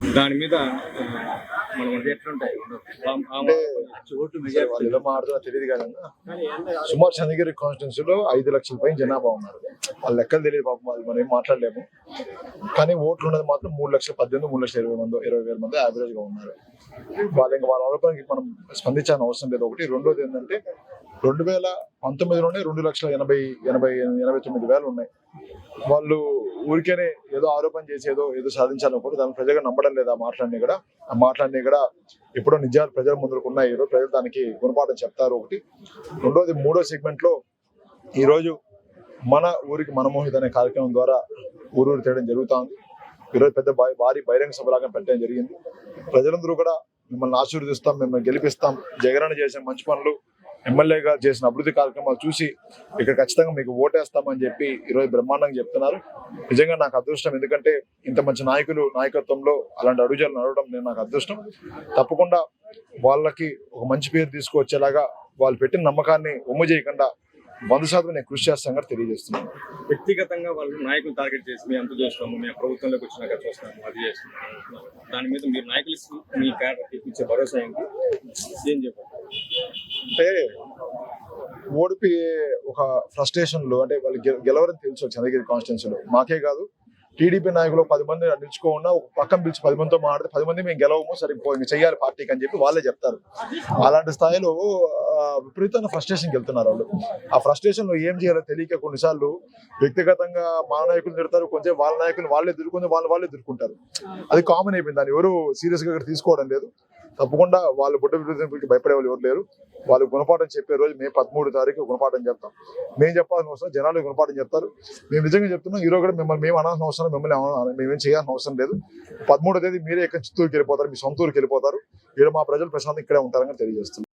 దాని మీద మనం ఎట్లుంటాయి అంటే వాళ్ళు ఎలా మారుతుందో తెలియదు కానీ సుమారు చంద్రగిరి కాన్స్టిట్యున్సీలో 5 లక్షల పైన జనాభా ఉన్నారు. వాళ్ళ లెక్కలు తెలియదు పాపం, వాళ్ళు మనం ఏం మాట్లాడలేము. కానీ ఓట్లు ఉన్నది మాత్రం 3,18,000 3,20,000 మంది యావరేజ్ గా ఉన్నారు. వాళ్ళ ఆరోపణకి మనం స్పందించాల్సిన అవసరం లేదు. ఒకటి. రెండోది ఏంటంటే 2019లోనే 2,80,89,000 ఉన్నాయి. వాళ్ళు ఊరికేనే ఏదో ఆరోపణ చేసి ఏదో సాధించాలనుకుంటే దాన్ని ప్రజలు నమ్మడం లేదు. ఆ మాట్లాడిని కూడా ఎప్పుడో నిజాలు ప్రజల ముందుకు ఉన్నాయి. ఈరోజు ప్రజలు దానికి గుణపాఠం చెప్తారు. ఒకటి. రెండోది, మూడో సెగ్మెంట్ లో ఈరోజు మన ఊరికి మనమోహిత అనే కార్యక్రమం ద్వారా ఊరు తేయడం జరుగుతా ఉంది. ఈరోజు పెద్ద భారీ బహిరంగ సభలాగా పెట్టడం జరిగింది. ప్రజలందరూ కూడా మిమ్మల్ని ఆశీర్వదిస్తాం, మిమ్మల్ని గెలిపిస్తాం, జగనన్న చేసిన మంచి పనులు, ఎమ్మెల్యేగా చేసిన అభివృద్ధి కార్యక్రమాలు చూసి ఇక్కడ ఖచ్చితంగా మీకు ఓటేస్తామని చెప్పి ఈరోజు బ్రహ్మాండంగా చెప్తున్నారు. నిజంగా నాకు అదృష్టం. ఎందుకంటే ఇంత మంచి నాయకత్వంలో అలాంటి అడుగుజాలు నడవడం నాకు అదృష్టం. తప్పకుండా వాళ్ళకి ఒక మంచి పేరు తీసుకువచ్చేలాగా వాళ్ళు పెట్టిన నమ్మకాన్ని ఒమ్ము చేయకుండా 100% నేను కృషి చేస్తాను తెలియజేస్తున్నాను. వ్యక్తిగతంగా వాళ్ళు నాయకులు టార్గెట్ చేసి మేము అంత చేస్తాము, మేము ప్రభుత్వంలోకి వచ్చినాక చూస్తాము, అది చేస్తున్నాము, దాని మీద మీరు నాయకులు మీ క్యాడర్ ఇచ్చే భరోసా ఏంటి, ఏం చెప్పారు? అంటే ఓడిపోయే ఒక ఫ్రస్ట్రేషన్ లో, అంటే వాళ్ళు గెలవరని తెలుసు చంద్రగిరి కాన్స్టిట్యున్సీలో. మాకే కాదు, టీడీపీ నాయకులు 10 మంది నిలుచుకోకుండా ఒక పక్కన పిలిచి 10 మందితో మాట్లాడితే 10 మంది మేము గెలవము, సరిపోయి చెయ్యాలి పార్టీకి అని చెప్పి వాళ్ళే చెప్తారు. అలాంటి స్థాయిలో విపరీతంగా ఫ్రస్ట్రేషన్కి వెళ్తున్నారు వాళ్ళు. ఆ ఫ్రస్ట్రేషన్ లో ఏం చేయాలో తెలియక కొన్నిసార్లు వ్యక్తిగతంగా మా నాయకులు తిడతారు, కొంచెం వాళ్ళ నాయకులు వాళ్ళే వాళ్ళే ఎదుర్కొంటారు. అది కామన్ అయిపోయింది. దాన్ని ఎవరు సీరియస్ గా తీసుకోవడం లేదు. తప్పకుండా వాళ్ళు బుడ్డ విభజనకి భయపడే వాళ్ళు ఎవరు లేరు. వాళ్ళు గుణపాఠం చెప్పే రోజు మే 13 తారీఖు గుణపాఠం చెప్తాం. మేము చెప్పాల్సిన అవసరం జనాలు గుణపాఠం చెప్తారు. మేము నిజంగా చెప్తున్నాం. ఈరోజు కూడా మేము అనాల్సిన అవసరం, మేమేం చేయాల్సిన అవసరం లేదు. 13వ తేదీ మీరే ఇక్కడ చిత్తూరుకి వెళ్ళిపోతారు, మీ సొంత ఊరికి వెళ్ళిపోతారు. ఇక్కడ మా ప్రజలు ప్రశాంతంగా ఇక్కడే ఉంటారని తెలియజేస్తున్నాం.